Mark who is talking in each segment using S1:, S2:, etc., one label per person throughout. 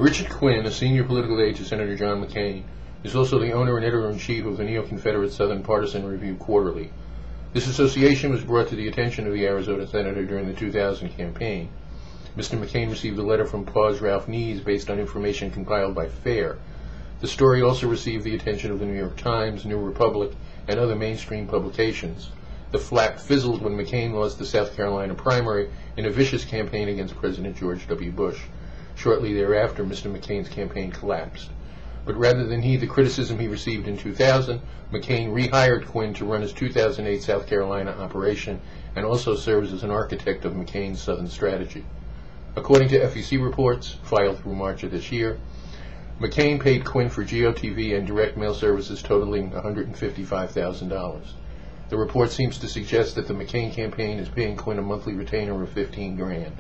S1: Richard Quinn, a senior political aide to Senator John McCain, is also the owner and editor-in-chief of the Neo-Confederate Southern Partisan Review Quarterly. This association was brought to the attention of the Arizona senator during the 2000 campaign. Mr. McCain received a letter from Paw's Ralph Nees based on information compiled by FAIR. The story also received the attention of the New York Times, New Republic, and other mainstream publications. The flat fizzled when McCain lost the South Carolina primary in a vicious campaign against President George W. Bush. Shortly thereafter, Mr. McCain's campaign collapsed. But rather than heed the criticism he received in 2000, McCain rehired Quinn to run his 2008 South Carolina operation and also serves as an architect of McCain's Southern strategy. According to FEC reports, filed through March of this year, McCain paid Quinn for GOTV and direct mail services totaling $155,000. The report seems to suggest that the McCain campaign is paying Quinn a monthly retainer of $15,000.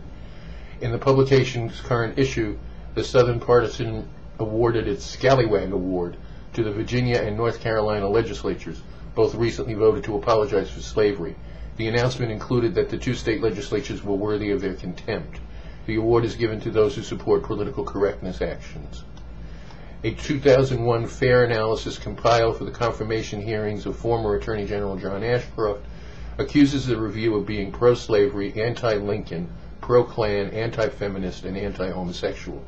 S1: In the publication's current issue, the Southern Partisan awarded its Scallywag Award to the Virginia and North Carolina legislatures, both recently voted to apologize for slavery. The announcement included that the two state legislatures were worthy of their contempt. The award is given to those who support political correctness actions. A 2001 FAIR analysis compiled for the confirmation hearings of former Attorney General John Ashcroft accuses the review of being pro-slavery, anti-Lincoln, pro-Klan, anti-feminist, and anti-homosexual.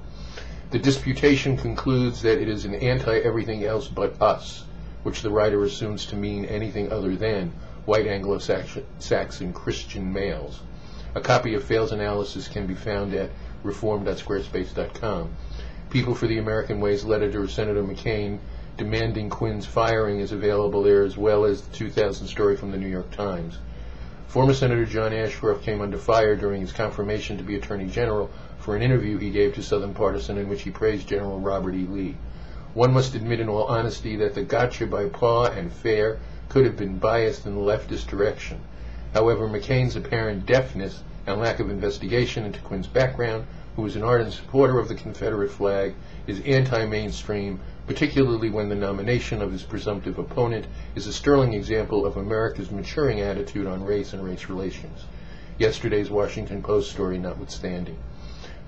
S1: The disputation concludes that it is an anti-everything else but us, which the writer assumes to mean anything other than white Anglo-Saxon Christian males. A copy of FAIR's analysis can be found at reform.squarespace.com. People for the American Way's letter to Senator McCain demanding Quinn's firing is available there, as well as the 2000 story from the New York Times. Former Senator John Ashcroft came under fire during his confirmation to be Attorney General for an interview he gave to Southern Partisan in which he praised General Robert E. Lee. One must admit in all honesty that the gotcha by Paw and FAIR could have been biased in the leftist direction. However, McCain's apparent deafness and lack of investigation into Quinn's background, who is an ardent supporter of the Confederate flag, is anti-mainstream, particularly when the nomination of his presumptive opponent is a sterling example of America's maturing attitude on race and race relations. Yesterday's Washington Post story notwithstanding.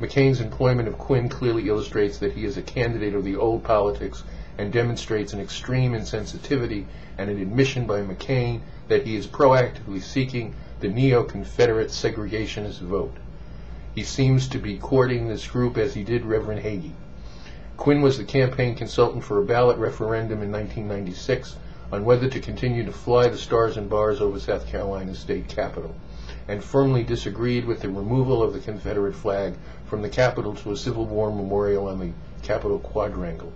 S1: McCain's employment of Quinn clearly illustrates that he is a candidate of the old politics and demonstrates an extreme insensitivity and an admission by McCain that he is proactively seeking the neo-Confederate segregationist vote. He seems to be courting this group as he did Reverend Hagee. Quinn was the campaign consultant for a ballot referendum in 1996 on whether to continue to fly the stars and bars over South Carolina's state capitol, and firmly disagreed with the removal of the Confederate flag from the Capitol to a Civil War memorial on the Capitol Quadrangle.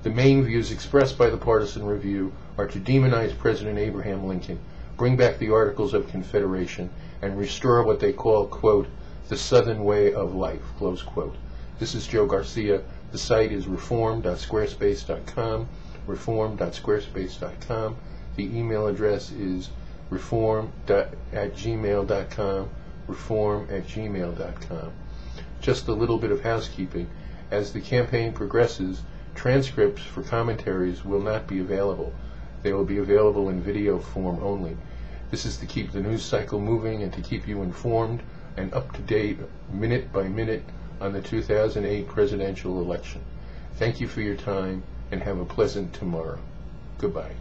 S1: The main views expressed by the Partisan Review are to demonize President Abraham Lincoln, bring back the Articles of Confederation, and restore what they call, quote, the Southern way of life, close quote. This is Joe Garcia. The site is reform.squarespace.com, reform.squarespace.com. The email address is reform@gmail.com, reform@gmail.com. Just a little bit of housekeeping. As the campaign progresses, transcripts for commentaries will not be available. They will be available in video form only. This is to keep the news cycle moving and to keep you informed and up to date, minute by minute, on the 2008 presidential election. Thank you for your time and have a pleasant tomorrow. Goodbye.